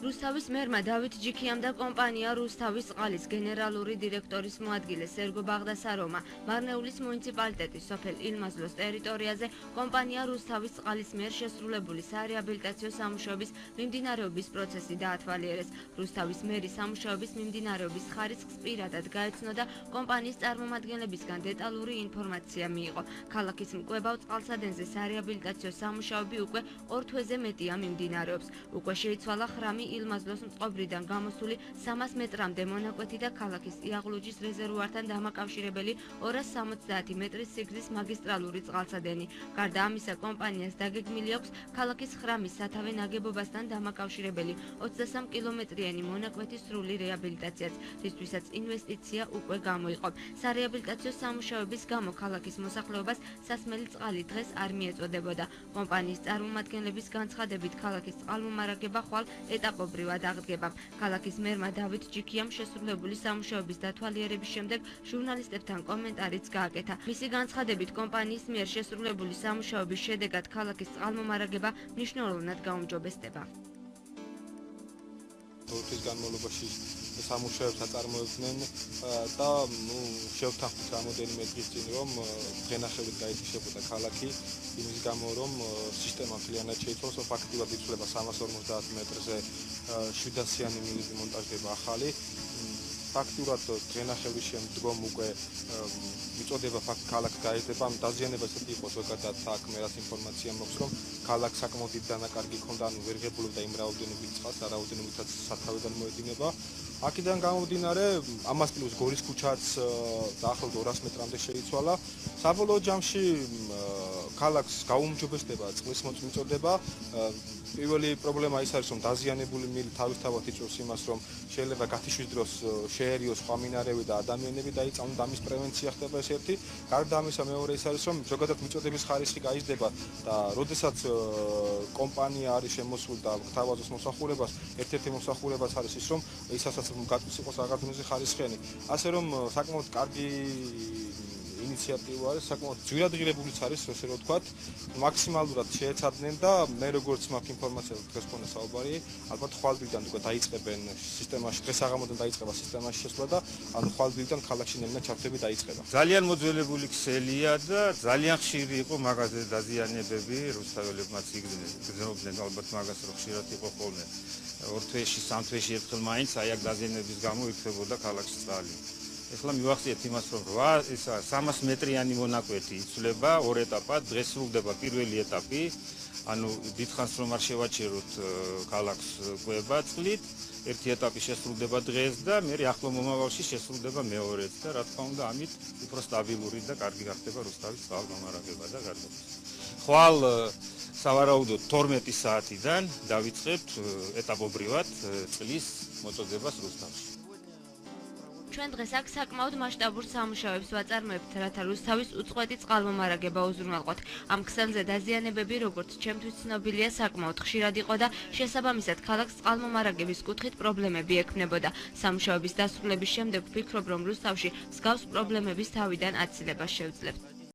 რუსთავის მერმა დავით ჯიქიამ და კომპანია რუსთავის წყალის გენერალური დირექტორის მოადგილე სერგო ბაღდასაროვმა მარნეულის მუნიციპალიტეტის სოფელ ილმაზლოს ტერიტორიაზე კომპანია რუსთავის წყალის მიერ შესრულებული სარეაბილიტაციო სამუშაოების მიმდინარეობის პროცესი დაათვალიერეს. რუსთავის მერის სამუშაოების მიმდინარეობის ხარისხს პირადად გაეცნო და კომპანიის წარმომადგენლებისგან დეტალური ინფორმაცია მიიღო. ქალაქის მკვებავ წყალსადენზე სარეაბილიტაციო სამუშაოები უკვე 2 თვეზე მეტია მიმდინარეობს. უკვე შეიცვალა ხრამი ილმაზლოს მწყობრიდან გამოსული 300 მეტრამდე მონაკვეთი და ქალაქის იაღლუჯის რეზერვუართან დამაკავშირებელი 270 მეტრის სიგრძის მაგისტრალური წყალსადენი. გარდა ამისა, კომპანიას დაგეგმილი აქვს ქალაქის ხრამის სათავე ნაგებობასთან დამაკავშირებელი 23 კილომეტრიანი მონაკვეთის სრული რეაბილიტაციაც, რისთვისაც ინვესტიცია უკვე გამოიყო. სარეაბილიტაციო სამუშაოების გამო ქალაქის მოსახლეობას სასმელი წყალი დღეს არ მიეწოდებოდა. კომპანიის წარმომადგენლების განცხადებით, ქალაქის წყალმომარაგება ხვალ ეტაპობრივად აღდგება. ქალაქის მერმა დავით ჯიქიამ შესრულებული სამუშაოების დათვალიერების შემდეგ ჟურნალისტებთან კომენტარიც გააკეთა. მისი განცხადებით, კომპანიის მიერ შესრულებული სამუშაოების შედეგად ქალაქის წყალმომარაგება მნიშვნელოვნად გაუმჯობესდება. თვის განმავლობაში სამუშაოებს აწარმოებდნენ და შევთანხმდით რამოდენიმე დღის წინ, რომ დღენახევით გაითიშებოდა ქალაქი, იმის გამო, რომ სისტემა მთლიანად შეიცვალა, ფაქტიურად იცვლება 350 მეტრზე 700-იანი მილიტი მონტაჟდება ახალი. ფაქტიურად დღენახევის შემდგომ უკვე მიწოდება ქალაქს გაიზრდება, დაზიანება ესეთი იყო ზოგადად აქ მე რაც ინფორმაცია მაქვს, რომ ქალაქს საკმაოდ დიდი დანაკარგი ჰქონდა, ანუ ვერ ღებულობდა იმ რაოდენობით წყალს, რაოდენობითაც სათავედან მოედინება. აქედან გამომდინარე, ამას პლუს გორის ქუჩაც დაახლოებით 200 მეტრამდე შეიცვალა. საბოლოო ჯამში ქალაქს გაუმჯობესდება წყლის მოწმიწოდება. პირველი პრობლემა ის არის, რომ დაზიანებული მილი თავისთავად იწვევს იმას, რომ შეიძლება გათიშვის დროს შეერიოს სხვა მინარევი და ადამიანები დაიწამონ და ამის პრევენცია ხდება ეს ერთი. გარდა ამისა, მეორე ის არის, რომ ზოგადად მიწოდების ხარისხი გაიზრდება და როდესაც კომპანია არის შემოსული და გთავაზობს მოსახურებას, ერთ-ერთი მოსახურებაც არის ის, რომ ისაც გაწვის იყოს რაღაც მიზი ხარისხიანი. ასე რომ საკმაოდ კარგი ინიციატივა არის, საკმაოდ ძვირადღირებულიც არის, ესე რომ ვთქვათ, მაქსიმალურად შეეცადნენ და მე როგორც მაქვს ინფორმაცია, დღეს ქონდა საუბარი, ალბათ ხვალბილიდან უკვე დაიწყებენ სისტემაში, დღეს აღამოდან დაიწყება სისტემაში შესვლა და ანუ ხვალბილიდან ქალაქში ნელ-ნელა ჩართვები დაიწყება. ძალიან მოძველებული ქსელია და ძალიან ხშირი იყო მაღაზიაზე დაზიანებები, რუსთაველებმაც იგრძნობდნენ ალბათ მაგას, რომ ხშირად იყო ხოლმე. 2 თვეში, 3 თვეში ერთხელ მაინც აი აქ დაზიანების გამო იქნებოდა ქალაქში წყალი. ეხლა მივახციეთ იმას, რომ 300 მეტრიანი მონაკვეთი იცვლება 2 ეტაპად, დღეს სრულდება პირველი ეტაპი, ანუ დიდხანს რომ არ შევაჩეროთ ქალაქს კვება წყლით, ერთი ეტაპი შესრულდება დღეს და მე ახლო მომავალში შესრულდება მეორეც და რა თქმა უნდა, ამით უფრო სტაბილური და კარგი გახდება რუსთავის წყალმომარაგება და გარდაქმნა. ხვალ სავარაუდოდ 12 საათიდან დავიწყებთ ეტაპობრივად წყლის მოწოდებას რუსთავში. ჩვენ დღეს აქ საკმაოდ მასშტაბურ სამუშაოებს ვაწარმოებთ, რათა რუსთავის უწყვეტი წყალმომარაგება უზრუნველყოთ. ამ ქსელზე დაზიანებები, როგორც ჩემთვის ცნობილია, საკმაოდ ხშირად იყო და შესაბამისად ქალაქს წყალმომარაგების კუთხით პრობლემები ექმნებოდა. სამუშაოების დასრულების შემდეგ ვფიქრობ, რომ რუსთავში მსგავს პრობლემების თავიდან აცილებას შევძლებთ.